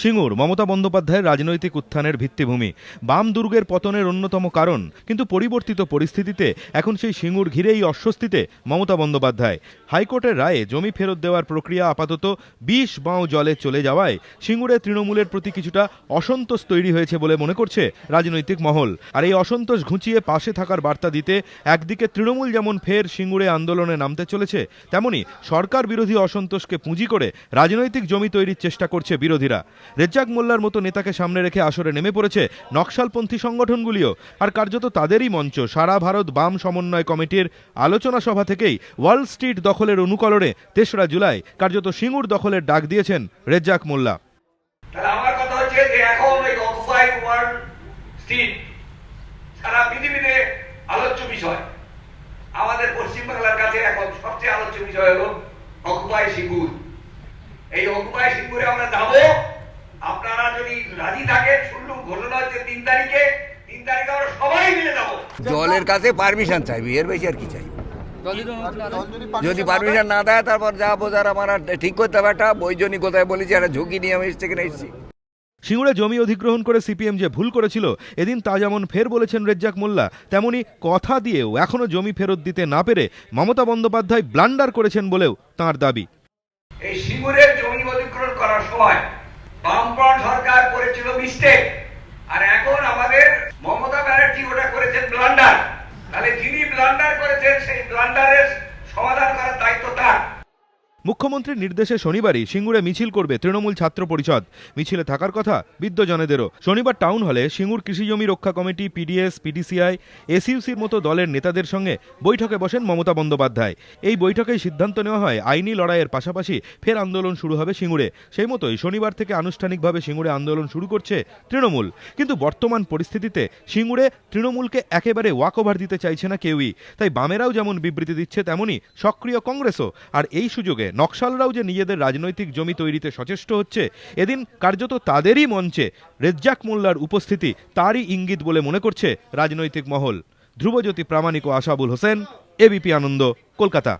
সিঙ্গুর মমতা বন্দ্যোপাধ্যায়ের রাজনৈতিক উত্থানের ভিত্তিভূমি, বাম দুর্গের পতনের অন্যতম কারণ। কিন্তু পরিবর্তিত পরিস্থিতিতে এখন সেই সিঙ্গুর ঘিরেই অস্বস্তিতে মমতা বন্দ্যোপাধ্যায়। হাইকোর্টের রায়ে জমি ফেরত দেওয়ার প্রক্রিয়া আপাতত ২০ বাঁও জলে চলে যাওয়ায় সিঙ্গুরে তৃণমূলের প্রতি কিছুটা অসন্তোষ তৈরি হয়েছে বলে মনে করছে রাজনৈতিক মহল। আর এই অসন্তোষ ঘুচিয়ে পাশে থাকার বার্তা দিতে একদিকে তৃণমূল যেমন ফের সিঙ্গুরে আন্দোলনে নামতে চলেছে, তেমনি সরকার বিরোধী অসন্তোষকে পুঁজি করে রাজনৈতিক জমি তৈরির চেষ্টা করছে বিরোধীরা। রেজ্জাক মোল্লার মতো নেতাকে সামনে রেখে আসরে নেমে পড়েছে নকশালপন্থী সংগঠনগুলিও। আর কার্যত তাদেরই মঞ্চ সারা ভারত বাম সমন্বয় কমিটির আলোচনা সভা থেকেই ওয়াল স্ট্রিট দখলের অনুকরণে ৩রা জুলাই কার্যত সিঙ্গুর দখলের ডাক দিয়েছেন রেজ্জাক মোল্লা। আমার কথা হচ্ছে যে এখন ওই অকুপাই ওয়াল স্ট্রিট সারা পৃথিবীতে আলোচ্য বিষয়। আমাদের পশ্চিমবাংলার কাছে এখন সবচেয়ে আলোচ্য বিষয় হলো অকুপাই সিঙ্গুর। এই অকুপাই সিঙ্গুরে আমরা যাবো, আপনারা যদি রাজি থাকেন। শুনলুম ঘটনা হচ্ছে ৩ তারিখে আমরা সবাই মিলে যাবো। জলের কাছে পারমিশন চাইবি, এর বেশি আর কি চাই? যদি পারমিশন না দেয় তারপর যা বোঝার আমার ঠিক করতে হবে। একটা বৈজনী কোথায় বলেছি, একটা ঝুঁকি নিয়ে আমি সেখানে এসেছি। সিঙ্গুরে জমি অধিগ্রহণ করে সিপিএম যে ভুল করেছিল এদিন তা যেমন ফের বলেছেন রেজ্জাক মোল্লা, তেমনি কথা দিয়েও এখনো জমি ফেরত দিতে না পেরে মমতা বন্দ্যোপাধ্যায় ব্লান্ডার করেছেন বলেও তাঁর দাবি। এই সিঙ্গুরের জমি অধিগ্রহণ করার সময় বামফ্রন্ট সরকার করেছিল মিস্টেক, আর এখন আমাদের মমতা ব্যানার্জি ওটা করেছেন ব্লান্ডার। তাহলে যিনি ব্লান্ডার করেছেন সেই ব্লান্ডারের সমাধান করার দায়িত্ব তার। মুখ্যমন্ত্রীর নির্দেশে শনিবারই সিঙ্গুরে মিছিল করবে তৃণমূল ছাত্র পরিষদ। মিছিলে থাকার কথা বিদ্বজনেদেরও। শনিবার টাউন হলে সিঙ্গুর কৃষি জমি রক্ষা কমিটি, পিডিএস, পিডিসিআই, এসইউসির মতো দলের নেতাদের সঙ্গে বৈঠকে বসেন মমতা বন্দ্যোপাধ্যায়। এই বৈঠকেই সিদ্ধান্ত নেওয়া হয় আইনি লড়াইয়ের পাশাপাশি ফের আন্দোলন শুরু হবে সিঙ্গুরে। সেই মতোই শনিবার থেকে আনুষ্ঠানিকভাবে সিঙ্গুরে আন্দোলন শুরু করছে তৃণমূল। কিন্তু বর্তমান পরিস্থিতিতে সিঙ্গুরে তৃণমূলকে একেবারে ওয়াকওভার দিতে চাইছে না কেউই। তাই বামেরাও যেমন বিবৃতি দিচ্ছে, তেমনি সক্রিয় কংগ্রেসও। আর এই সুযোগে নকশালরাও যে নিজেদের রাজনৈতিক জমি তৈরিতে সচেষ্ট হচ্ছে, এদিন কার্যত তাদেরই মঞ্চে রেজ্জাক মোল্লার উপস্থিতি তারই ইঙ্গিত বলে মনে করছে রাজনৈতিক মহল। ধ্রুবজ্যোতি প্রামাণিক ও আশাবুল হোসেন, এবিপি আনন্দ, কলকাতা।